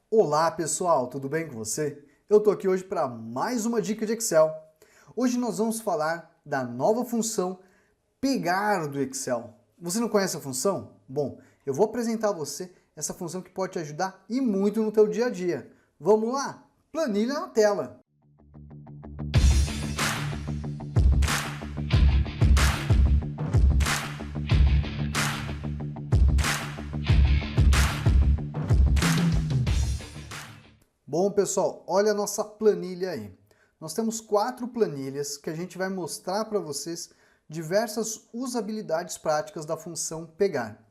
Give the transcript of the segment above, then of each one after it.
Olá pessoal, tudo bem com você? Eu tô aqui hoje para mais uma dica de Excel. Hoje nós vamos falar da nova função pegar do Excel. Você não conhece a função? Bom, eu vou apresentar a você essa função que pode te ajudar e muito no teu dia a dia. Vamos lá? Planilha na tela. Bom, pessoal, olha a nossa planilha aí. Nós temos 4 planilhas que a gente vai mostrar para vocês diversas usabilidades práticas da função pegar.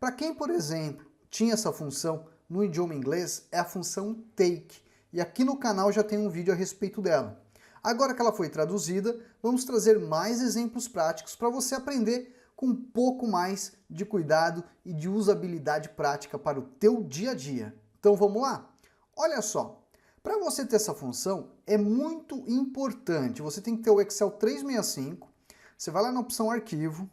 Para quem, por exemplo, tinha essa função no idioma inglês, é a função take. E aqui no canal já tem um vídeo a respeito dela. Agora que ela foi traduzida, vamos trazer mais exemplos práticos para você aprender com um pouco mais de cuidado e de usabilidade prática para o teu dia a dia. Então vamos lá? Olha só, para você ter essa função é muito importante, você tem que ter o Excel 365, você vai lá na opção Arquivo,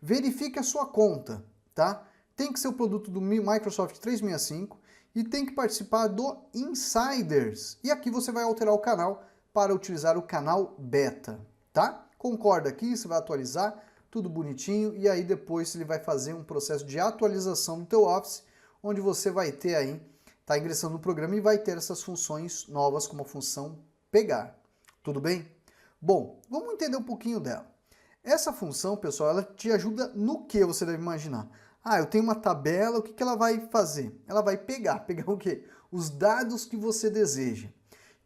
verifique a sua conta, tá? Tem que ser o produto do Microsoft 365 e tem que participar do Insiders. E aqui você vai alterar o canal para utilizar o canal Beta, tá? Concorda aqui, você vai atualizar, tudo bonitinho, e aí depois ele vai fazer um processo de atualização no teu Office, onde você vai ter aí está ingressando no programa e vai ter essas funções novas como a função pegar. Tudo bem? Bom, vamos entender um pouquinho dela. Essa função, pessoal, ela te ajuda no que você deve imaginar? Ah, eu tenho uma tabela, o que ela vai fazer? Ela vai pegar o quê? Os dados que você deseja.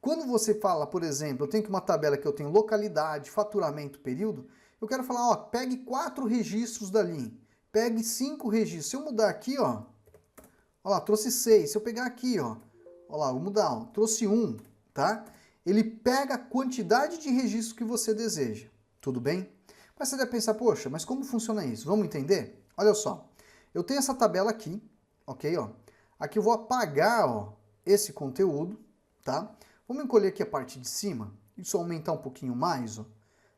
Quando você fala, por exemplo, eu tenho aqui uma tabela que eu tenho localidade, faturamento, período, eu quero falar, ó, pegue 4 registros dali, pegue 5 registros. Se eu mudar aqui, ó, olha lá, trouxe 6. Se eu pegar aqui, ó, olha lá, vou mudar, ó, trouxe 1, tá? Ele pega a quantidade de registro que você deseja, tudo bem? Mas você deve pensar, poxa, mas como funciona isso? Vamos entender? Olha só, eu tenho essa tabela aqui, ok, ó. Aqui eu vou apagar, ó, esse conteúdo, tá? Vamos encolher aqui a parte de cima, isso aumentar um pouquinho mais, ó.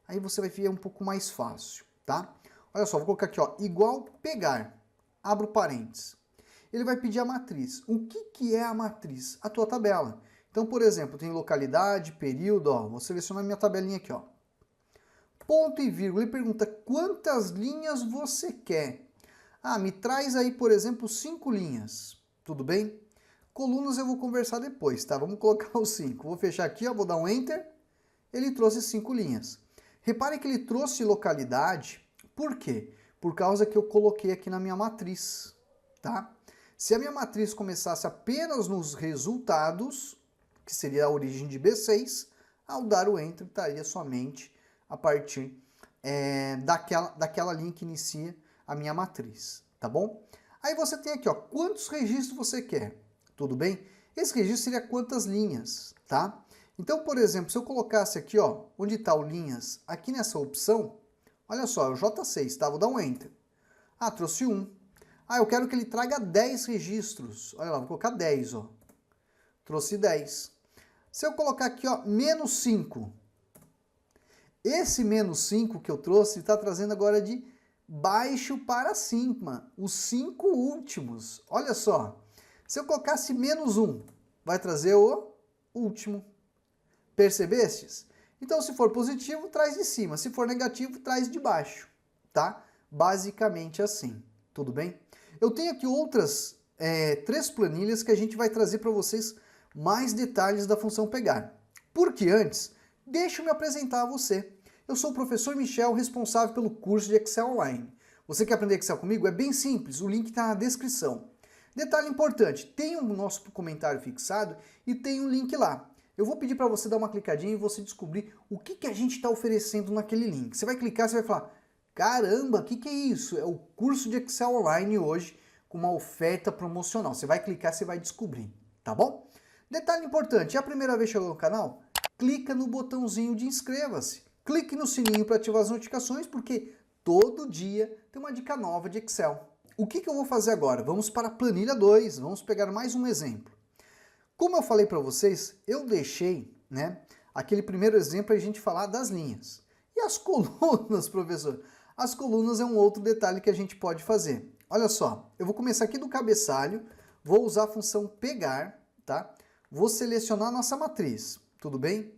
Aí você vai ver um pouco mais fácil, tá? Olha só, vou colocar aqui, ó, igual pegar, abro parênteses. Ele vai pedir a matriz. O que é a matriz? A tua tabela. Então, por exemplo, tem localidade, período, ó, vou selecionar minha tabelinha aqui, ó. Ponto e vírgula, ele pergunta quantas linhas você quer. Ah, me traz aí, por exemplo, 5 linhas. Tudo bem? Colunas eu vou conversar depois, tá? Vamos colocar os 5. Vou fechar aqui, ó, vou dar um Enter. Ele trouxe 5 linhas. Repare que ele trouxe localidade. Por quê? Por causa que eu coloquei aqui na minha matriz, tá? Se a minha matriz começasse apenas nos resultados, que seria a origem de B6, ao dar o Enter estaria somente a partir daquela linha que inicia a minha matriz, tá bom? Aí você tem aqui, ó, quantos registros você quer, tudo bem? Esse registro seria quantas linhas, tá? Então, por exemplo, se eu colocasse aqui, ó, onde está o linhas, aqui nessa opção, olha só, é o J6, tá? Vou dar um Enter. Ah, trouxe 1. Ah, eu quero que ele traga 10 registros. Olha lá, vou colocar 10, ó. Trouxe 10. Se eu colocar aqui, ó, menos 5. Esse menos 5 que eu trouxe está trazendo agora de baixo para cima. Os 5 últimos. Olha só. Se eu colocasse menos 1, vai trazer o último. Percebestes? Então, se for positivo, traz de cima. Se for negativo, traz de baixo. Tá? Basicamente assim. Tudo bem? Eu tenho aqui outras 3 planilhas que a gente vai trazer para vocês mais detalhes da função pegar. Porque antes, deixa eu me apresentar a você. Eu sou o professor Michel, responsável pelo curso de Excel Online. Você quer aprender Excel comigo? É bem simples, o link está na descrição. Detalhe importante, tem o nosso comentário fixado e tem um link lá. Eu vou pedir para você dar uma clicadinha e você descobrir o que a gente está oferecendo naquele link. Você vai clicar, você vai falar, caramba, o que é isso? É o curso de Excel Online hoje com uma oferta promocional. Você vai clicar, você vai descobrir, tá bom? Detalhe importante, é a primeira vez que chegou no canal? Clica no botãozinho de inscreva-se. Clique no sininho para ativar as notificações, porque todo dia tem uma dica nova de Excel. O que eu vou fazer agora? Vamos para a planilha 2, vamos pegar mais um exemplo. Como eu falei para vocês, eu deixei, né, aquele primeiro exemplo para a gente falar das linhas. E as colunas, professor? As colunas é um outro detalhe que a gente pode fazer. Olha só, eu vou começar aqui do cabeçalho, vou usar a função pegar, tá? Vou selecionar a nossa matriz, tudo bem?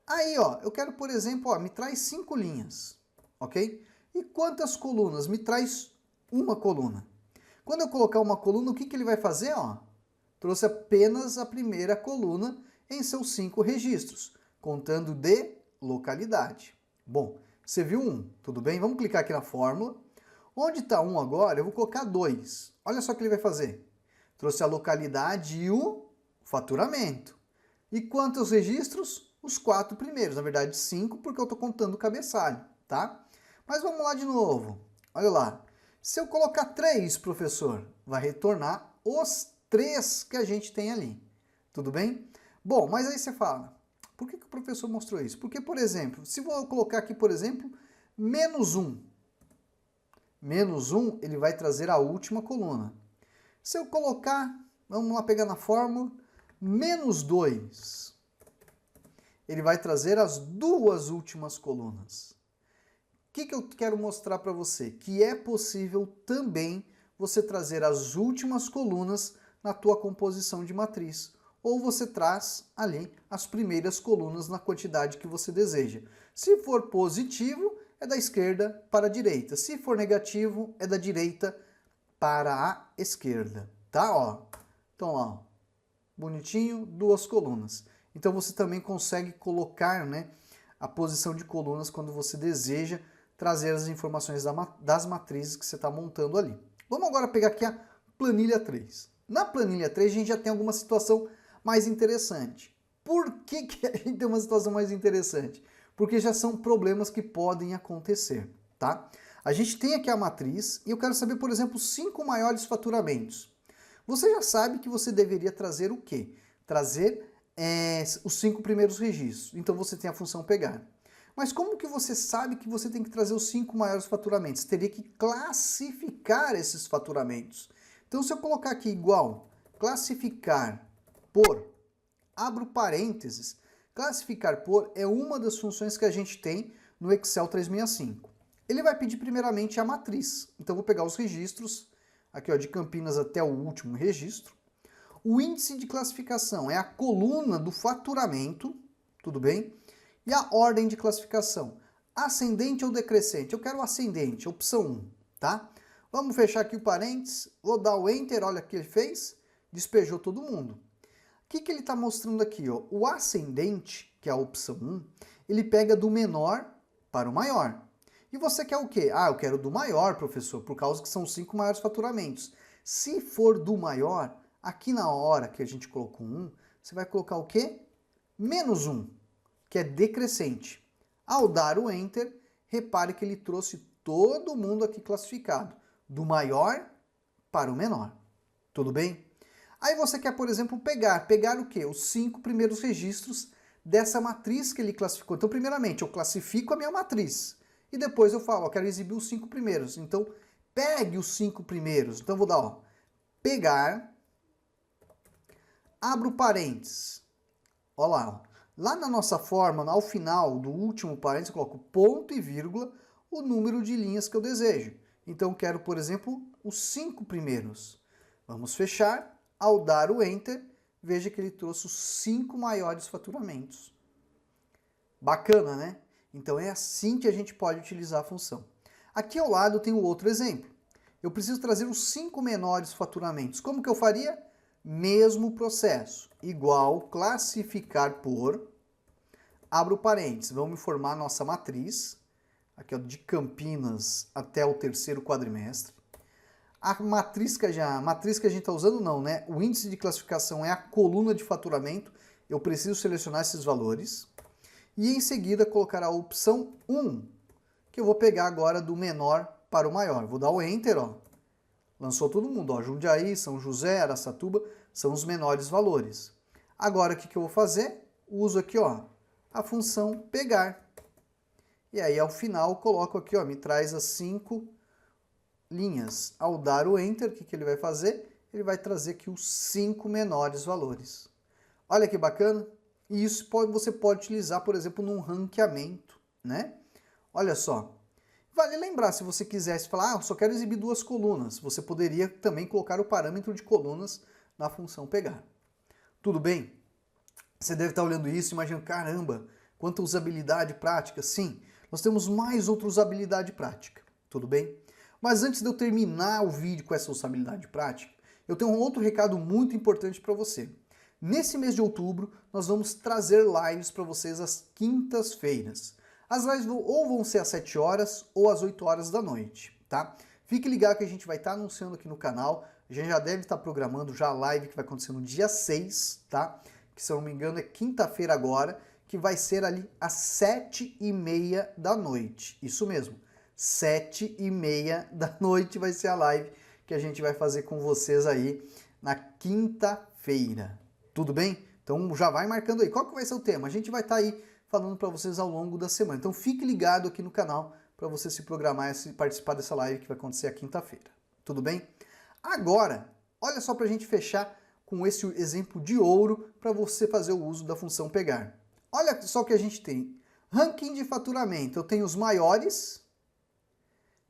Aí, ó, eu quero, por exemplo, ó, me traz 5 linhas, ok? E quantas colunas? Me traz uma coluna. Quando eu colocar uma coluna, o que ele vai fazer, ó? Trouxe apenas a primeira coluna em seus 5 registros, contando de localidade. Bom, você viu 1, tudo bem? Vamos clicar aqui na fórmula. Onde está 1 agora, eu vou colocar 2. Olha só o que ele vai fazer. Trouxe a localidade e o faturamento. E quantos registros? Os 4 primeiros. Na verdade, 5, porque eu estou contando o cabeçalho, tá? Mas vamos lá de novo. Olha lá. Se eu colocar 3, professor, vai retornar os 3 que a gente tem ali. Tudo bem? Bom, mas aí você fala, por que o professor mostrou isso? Porque, por exemplo, se eu colocar aqui, por exemplo, menos 1. Menos 1, ele vai trazer a última coluna. Se eu colocar, vamos lá pegar na fórmula, menos 2, ele vai trazer as 2 últimas colunas. O que eu quero mostrar para você? Que é possível também você trazer as últimas colunas na tua composição de matriz. Ou você traz ali as primeiras colunas na quantidade que você deseja. Se for positivo, é da esquerda para a direita. Se for negativo, é da direita para a esquerda. Tá? Ó. Então, ó, bonitinho, 2 colunas. Então você também consegue colocar, né, a posição de colunas quando você deseja trazer as informações das matrizes que você está montando ali. Vamos agora pegar aqui a planilha 3. Na planilha 3 a gente já tem alguma situação mais interessante. Por que a gente tem uma situação mais interessante? Porque já são problemas que podem acontecer, tá? A gente tem aqui a matriz e eu quero saber, por exemplo, 5 maiores faturamentos. Você já sabe que você deveria trazer o quê? Trazer os 5 primeiros registros. Então você tem a função pegar. Mas como que você sabe que você tem que trazer os 5 maiores faturamentos? Você teria que classificar esses faturamentos. Então se eu colocar aqui igual, classificar por, abro parênteses, classificar por é uma das funções que a gente tem no Excel 365. Ele vai pedir primeiramente a matriz. Então vou pegar os registros, aqui ó, de Campinas até o último registro. O índice de classificação é a coluna do faturamento, tudo bem? E a ordem de classificação, ascendente ou decrescente? Eu quero ascendente, opção 1, tá? Vamos fechar aqui o parênteses, vou dar o Enter, olha o que ele fez, despejou todo mundo. O que ele está mostrando aqui? Ó? O ascendente, que é a opção 1, ele pega do menor para o maior. E você quer o quê? Ah, eu quero do maior, professor, por causa que são 5 maiores faturamentos. Se for do maior, aqui na hora que a gente colocou 1, você vai colocar o quê? Menos 1. Que é decrescente. Ao dar o Enter, repare que ele trouxe todo mundo aqui classificado, do maior para o menor. Tudo bem? Aí você quer, por exemplo, pegar o quê? Os 5 primeiros registros dessa matriz que ele classificou. Então, primeiramente, eu classifico a minha matriz. E depois eu falo, eu quero exibir os 5 primeiros. Então, pegue os 5 primeiros. Então, eu vou dar, ó, pegar, abro parênteses. Olha lá, ó. Lá na nossa forma, ao final do último parênteses, eu coloco ponto e vírgula, o número de linhas que eu desejo. Então, eu quero, por exemplo, os 5 primeiros. Vamos fechar. Ao dar o Enter, veja que ele trouxe os 5 maiores faturamentos. Bacana, né? Então, é assim que a gente pode utilizar a função. Aqui ao lado tem o outro exemplo. Eu preciso trazer os 5 menores faturamentos. Como que eu faria? Mesmo processo, igual classificar por, abro parênteses, vamos formar a nossa matriz, aqui ó, de Campinas até o 3º quadrimestre. A matriz que a gente está usando não, né? O índice de classificação é a coluna de faturamento, eu preciso selecionar esses valores. E em seguida colocar a opção 1, que eu vou pegar agora do menor para o maior. Vou dar o Enter, ó. Lançou todo mundo, ó, Jundiaí, São José, Araçatuba, são os menores valores. Agora, o que eu vou fazer? Uso aqui, ó, a função pegar. E aí, ao final, coloco aqui, ó, me traz as 5 linhas. Ao dar o Enter, o que ele vai fazer? Ele vai trazer aqui os 5 menores valores. Olha que bacana. E isso você pode utilizar, por exemplo, num ranqueamento, né? Olha só. Vale lembrar, se você quisesse falar, eu só quero exibir 2 colunas, você poderia também colocar o parâmetro de colunas na função pegar. Tudo bem? Você deve estar olhando isso e imaginando, caramba, quanta usabilidade prática. Sim, nós temos mais outra usabilidade prática, tudo bem? Mas antes de eu terminar o vídeo com essa usabilidade prática, eu tenho um outro recado muito importante para você. Nesse mês de outubro, nós vamos trazer lives para vocês às quintas-feiras. As lives ou vão ser às 7 horas ou às 8 horas da noite, tá? Fique ligado que a gente vai estar anunciando aqui no canal. A gente já deve estar programando já a live que vai acontecer no dia 6, tá? Que se eu não me engano é quinta-feira agora, que vai ser ali às 7h30 da noite. Isso mesmo, 7h30 da noite vai ser a live que a gente vai fazer com vocês aí na quinta-feira. Tudo bem? Então já vai marcando aí. Qual que vai ser o tema? A gente vai estar aí falando para vocês ao longo da semana. Então fique ligado aqui no canal para você se programar e participar dessa live que vai acontecer a quinta-feira. Tudo bem? Agora, olha só para a gente fechar com esse exemplo de ouro para você fazer o uso da função pegar. Olha só o que a gente tem. Ranking de faturamento. Eu tenho os maiores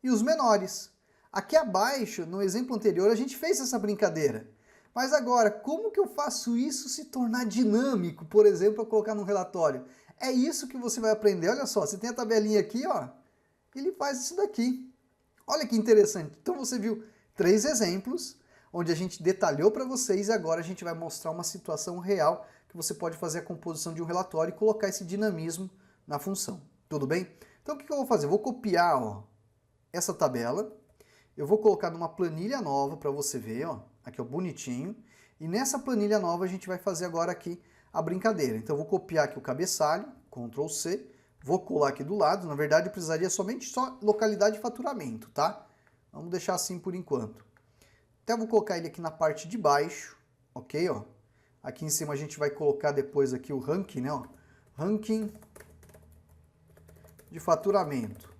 e os menores. Aqui abaixo, no exemplo anterior, a gente fez essa brincadeira. Mas agora, como que eu faço isso se tornar dinâmico, por exemplo, eu colocar num relatório? É isso que você vai aprender. Olha só, você tem a tabelinha aqui, ó, ele faz isso daqui. Olha que interessante. Então você viu 3 exemplos, onde a gente detalhou para vocês e agora a gente vai mostrar uma situação real que você pode fazer a composição de um relatório e colocar esse dinamismo na função. Tudo bem? Então o que eu vou fazer? Eu vou copiar, ó, essa tabela, eu vou colocar numa planilha nova para você ver, ó, aqui ó, bonitinho, e nessa planilha nova a gente vai fazer agora aqui a brincadeira. Então eu vou copiar aqui o cabeçalho, Ctrl C, vou colar aqui do lado, na verdade eu precisaria somente só localidade de faturamento, tá? Vamos deixar assim por enquanto. Até vou colocar ele aqui na parte de baixo, ok, ó. Aqui em cima a gente vai colocar depois aqui o ranking, né, ó, ranking de faturamento.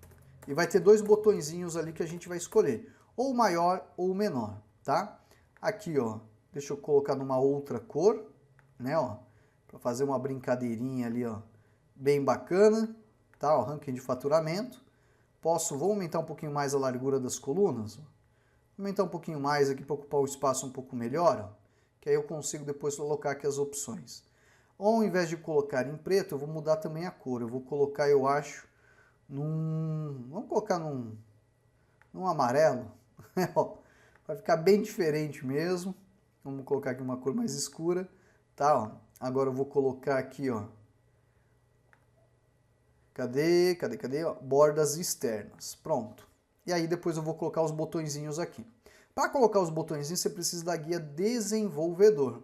E vai ter 2 botõezinhos ali que a gente vai escolher, ou o maior ou o menor, tá? Aqui, ó, deixa eu colocar numa outra cor, né, ó, para fazer uma brincadeirinha ali, ó, bem bacana, tá, ó, ranking de faturamento. Vou aumentar um pouquinho mais a largura das colunas, ó. Aumentar um pouquinho mais aqui para ocupar o espaço um pouco melhor, ó, que aí eu consigo depois colocar aqui as opções. Ou ao invés de colocar em preto, eu vou mudar também a cor, eu vou colocar, eu acho, vamos colocar num amarelo, ó. Vai ficar bem diferente mesmo. Vamos colocar aqui uma cor mais escura, tá? Ó. Agora eu vou colocar aqui, ó. Cadê? Ó, bordas externas. Pronto. E aí depois eu vou colocar os botõezinhos aqui. Para colocar os botõezinhos, você precisa da guia desenvolvedor.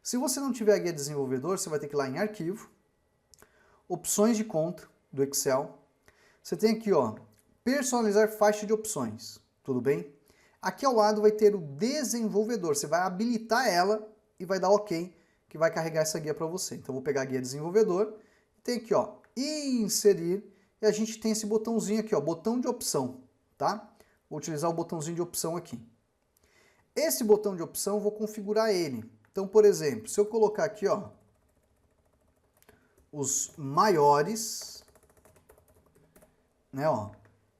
Se você não tiver a guia desenvolvedor, você vai ter que ir lá em arquivo, opções de conta do Excel. Você tem aqui, ó, personalizar faixa de opções. Tudo bem? Aqui ao lado vai ter o desenvolvedor, você vai habilitar ela e vai dar OK, que vai carregar essa guia para você. Então eu vou pegar a guia desenvolvedor, tem aqui, ó, inserir, e a gente tem esse botãozinho aqui, ó, botão de opção, tá? Vou utilizar o botãozinho de opção aqui. Esse botão de opção eu vou configurar ele. Então, por exemplo, se eu colocar aqui, ó, os maiores, né, ó,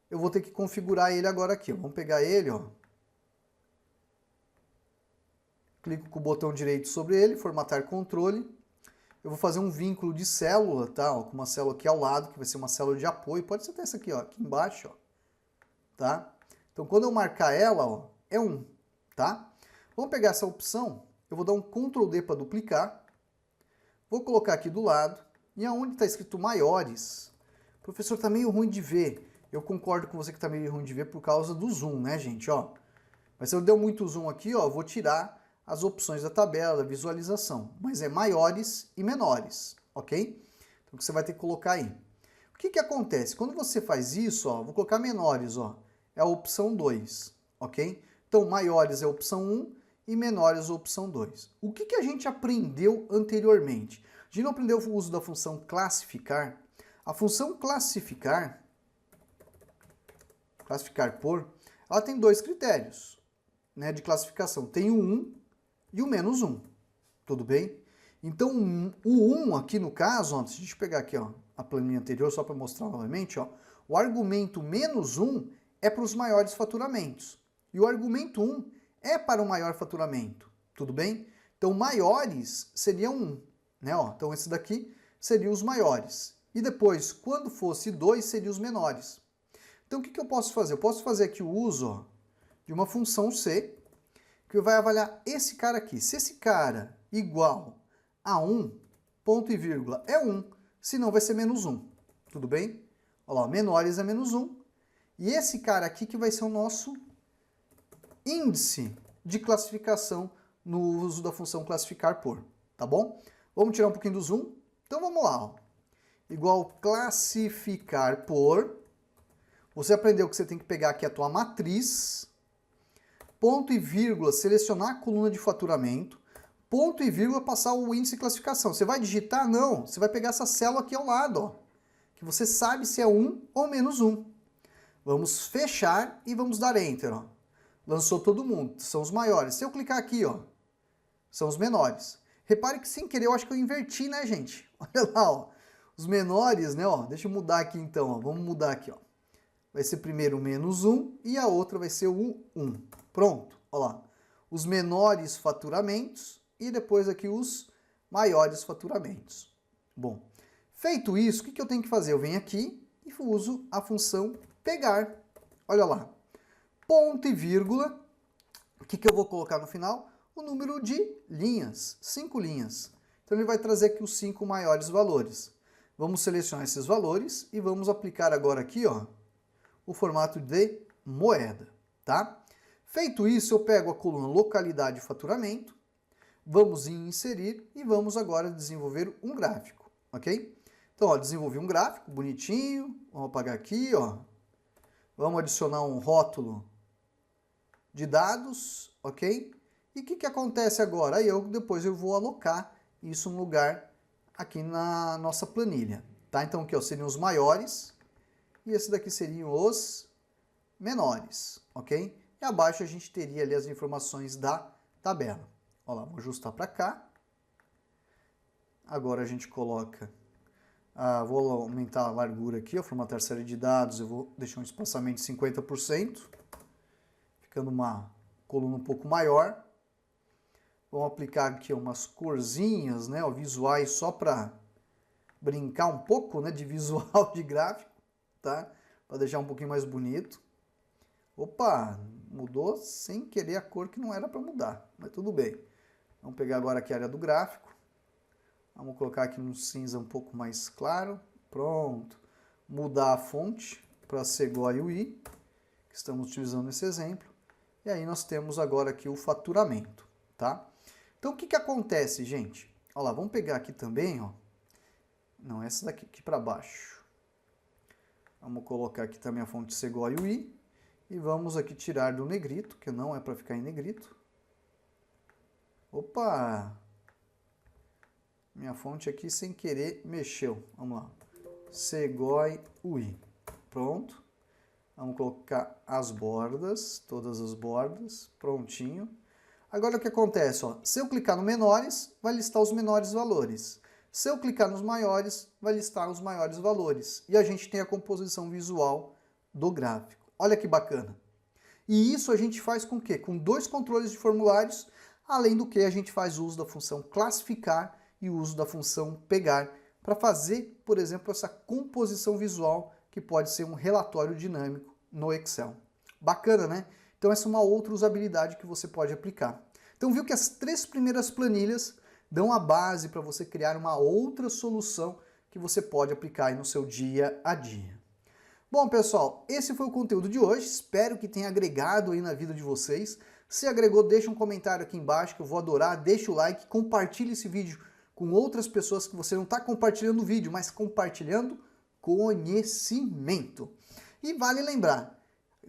eu vou ter que configurar ele agora aqui, ó. Vamos pegar ele, ó. Clico com o botão direito sobre ele, formatar controle. Eu vou fazer um vínculo de célula, tá? Ó, com uma célula aqui ao lado, que vai ser uma célula de apoio. Pode ser até essa aqui, ó, aqui embaixo, ó. Tá? Então, quando eu marcar ela, ó, é 1, tá? Vamos pegar essa opção, eu vou dar um Ctrl D para duplicar. Vou colocar aqui do lado. E aonde está escrito maiores, professor, tá meio ruim de ver. Eu concordo com você que tá meio ruim de ver por causa do zoom, né, gente, ó. Mas se eu der muito zoom aqui, ó, eu vou tirar as opções da tabela, da visualização. Mas é maiores e menores, ok? Então, você vai ter que colocar aí. O que que acontece? Quando você faz isso, ó, vou colocar menores, ó, é a opção 2, ok? Então, maiores é a opção 1 e menores é a opção 2. O que que a gente aprendeu anteriormente? A gente não aprendeu o uso da função classificar. A função classificar por, ela tem 2 critérios, né, de classificação. Tem o 1 e o menos 1, tudo bem? Então, o 1 aqui no caso, ó, se a gente pegar aqui, ó, a planilha anterior, só para mostrar novamente, ó, o argumento menos 1 é para os maiores faturamentos. E o argumento 1 é para o maior faturamento, tudo bem? Então, maiores seria 1, né? Ó, então, esse daqui seria os maiores. E depois, quando fosse 2, seriam os menores. Então, o que eu posso fazer? Eu posso fazer aqui o uso, ó, de uma função C, que vai avaliar esse cara aqui. Se esse cara igual a 1, ponto e vírgula é 1, senão vai ser menos 1. Tudo bem? Olha lá, menores é menos 1. E esse cara aqui que vai ser o nosso índice de classificação no uso da função classificar por, tá bom? Vamos tirar um pouquinho do zoom? Então vamos lá, ó. Igual classificar por, você aprendeu que você tem que pegar aqui a tua matriz, ponto e vírgula, selecionar a coluna de faturamento, ponto e vírgula, passar o índice de classificação. Você vai digitar? Não, você vai pegar essa célula aqui ao lado, ó, que você sabe se é 1 ou menos 1. Vamos fechar e vamos dar Enter, ó. Lançou todo mundo, são os maiores. Se eu clicar aqui, ó, são os menores. Repare que sem querer eu acho que eu inverti, né, gente? Olha lá, ó. Os menores, né, ó. Deixa eu mudar aqui então, ó. Vamos mudar aqui, ó. Vai ser primeiro o menos 1 e a outra vai ser o 1. Pronto, olha lá. Os menores faturamentos e depois aqui os maiores faturamentos. Bom, feito isso, o que eu tenho que fazer? Eu venho aqui e uso a função pegar. Olha lá. Ponto e vírgula. O que eu vou colocar no final? O número de linhas, 5 linhas. Então ele vai trazer aqui os 5 maiores valores. Vamos selecionar esses valores e vamos aplicar agora aqui, ó, o formato de moeda, tá? Feito isso, eu pego a coluna localidade e faturamento, vamos em inserir e vamos agora desenvolver um gráfico, ok? Então, ó, desenvolvi um gráfico bonitinho, vamos apagar aqui, ó. Vamos adicionar um rótulo de dados, ok? E o que acontece agora? Aí depois eu vou alocar isso no lugar aqui na nossa planilha, tá? Então aqui, ó, seriam os maiores e esse daqui seriam os menores, ok? E abaixo a gente teria ali as informações da tabela. Olha lá, vou ajustar para cá. Agora a gente coloca, vou aumentar a largura aqui, ó, formatar série de dados, eu vou deixar um espaçamento de 50%, ficando uma coluna um pouco maior. Vamos aplicar aqui umas corzinhas, né, ó, visuais, só para brincar um pouco, né, de visual de gráfico, tá? Para deixar um pouquinho mais bonito. Opa, mudou sem querer a cor que não era para mudar, mas tudo bem. Vamos pegar agora aqui a área do gráfico. Vamos colocar aqui um cinza um pouco mais claro. Pronto. Mudar a fonte para Segoy UI, que estamos utilizando nesse exemplo. E aí nós temos agora aqui o faturamento, tá? Então o que acontece, gente? Olha lá, vamos pegar aqui também, ó. Não, essa daqui aqui para baixo. Vamos colocar aqui também a fonte Segoy UI. E vamos aqui tirar do negrito, que não é para ficar em negrito. Opa! Minha fonte aqui sem querer mexeu. Vamos lá. Segoy UI. Pronto. Vamos colocar as bordas, todas as bordas. Prontinho. Agora o que acontece? Ó, se eu clicar no menores, vai listar os menores valores. Se eu clicar nos maiores, vai listar os maiores valores. E a gente tem a composição visual do gráfico. Olha que bacana. E isso a gente faz com o quê? Com 2 controles de formulários, além do que a gente faz uso da função classificar e o uso da função pegar para fazer, por exemplo, essa composição visual que pode ser um relatório dinâmico no Excel. Bacana, né? Então essa é uma outra usabilidade que você pode aplicar. Então viu que as 3 primeiras planilhas dão a base para você criar uma outra solução que você pode aplicar aí no seu dia a dia. Bom, pessoal, esse foi o conteúdo de hoje. Espero que tenha agregado aí na vida de vocês. Se agregou, deixa um comentário aqui embaixo que eu vou adorar. Deixa o like, compartilhe esse vídeo com outras pessoas que você não está compartilhando o vídeo, mas compartilhando conhecimento. E vale lembrar,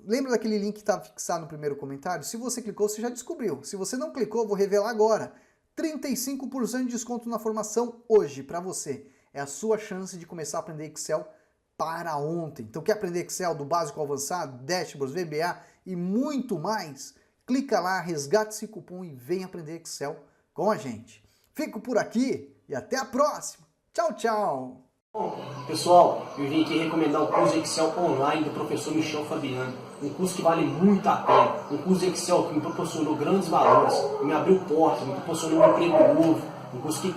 lembra daquele link que está fixado no primeiro comentário? Se você clicou, você já descobriu. Se você não clicou, eu vou revelar agora. 35% de desconto na formação hoje para você. É a sua chance de começar a aprender Excel para ontem. Então quer aprender Excel do básico ao avançado, dashboards, VBA e muito mais? Clica lá, resgate esse cupom e vem aprender Excel com a gente. Fico por aqui e até a próxima. Tchau, tchau! Bom, pessoal, eu vim aqui recomendar o curso de Excel online do professor Michel Fabiano. Um curso que vale muito a pena. Um curso de Excel que me proporcionou grandes valores, me abriu portas, me proporcionou um emprego novo. Um curso que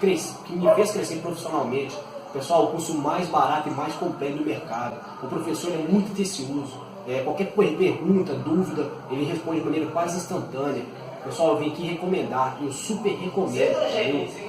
me fez crescer profissionalmente. Pessoal, o curso mais barato e mais completo do mercado. O professor é muito atencioso. Qualquer pergunta, dúvida, ele responde de maneira quase instantânea. Pessoal, eu vim aqui recomendar, eu super recomendo.